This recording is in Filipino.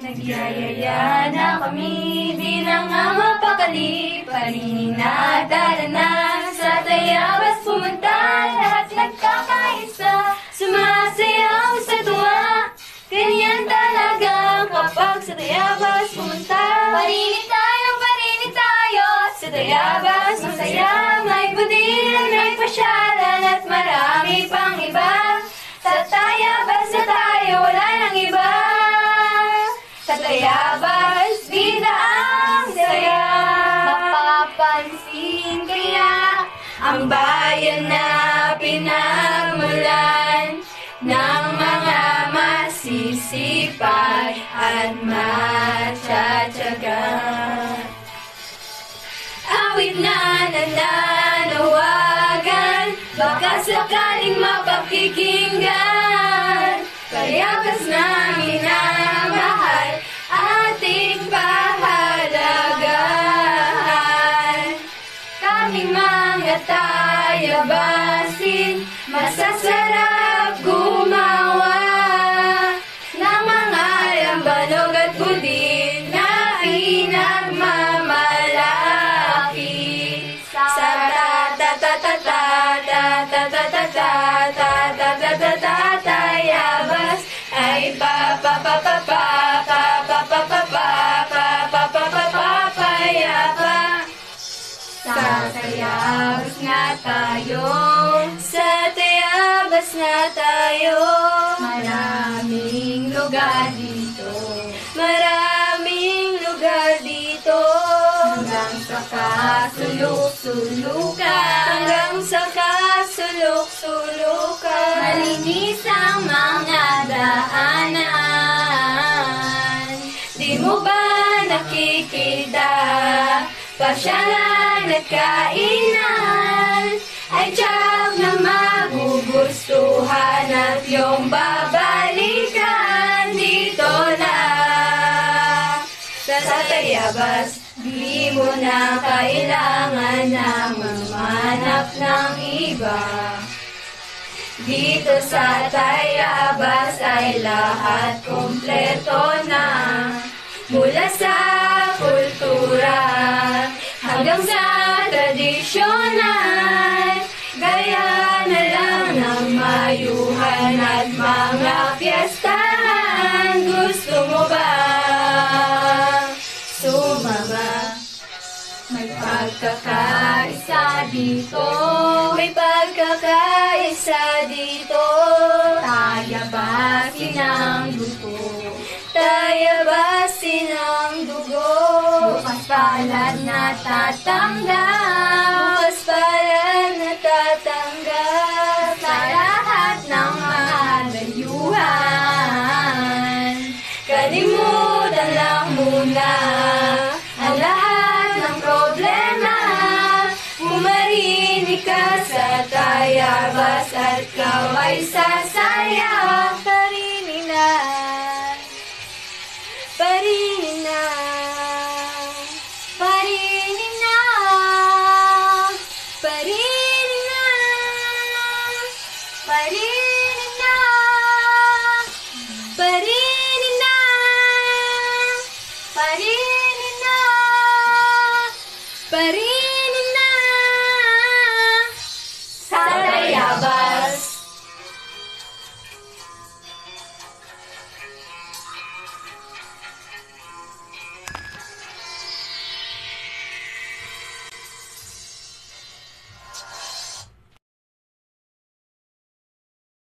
Nagyayaya na kami, di na nga mapakali. Paninadala na sa Tayabas pumunta, lahat nagkakaisa, sumasayaw sa tuwa. Ganyan talaga kapag sa Tayabas pumunta. Parinit tayo sa Tayabas, masaya. May budilan, may pasyalan at marami pang iba. Sa Tayabas na tayo, wala nang iba. Sa Tayabas, bida ang saya. Mapapansin kaya ang bayan na pinagmulan ng mga masisipag at matsatsaga. Awit na nananawagan, baka sakaling mapakikinggan. Tayabas namin ang mahal, ating pahalagahan. Kaming mga Tayabasin, masasarap gumawa ng mga lambanog at budin na pinagmamalaki. Sa Tayabas ay payapa. Sa Tayabas na tayo, sa Tayabas na tayo. Maraming lugar dito, maraming lugar dito. Hanggang sa kasuluk-sulukan, hanggang sa kasuluk-sulukan. Malinis ang mga daanan. Di mo ba nakikita? Pasyalan at kainan ay tiyak na magugustuhan at iyong babalikan dito na. Sa Tayabas, di mo na kailangan na mamanap ng iba. Dito sa Tayabas ay lahat kumpleto na. Mula sa kultura hanggang sa tradisyonal, gaya na lang ng mayuhan at mga piyestahan. Gusto mo ba sumama? May pagkakaisa dito, may pagkakaisa dito. Tayabasin ang dugo, Tayabasin ang dugo. Bukas palad na tatanda,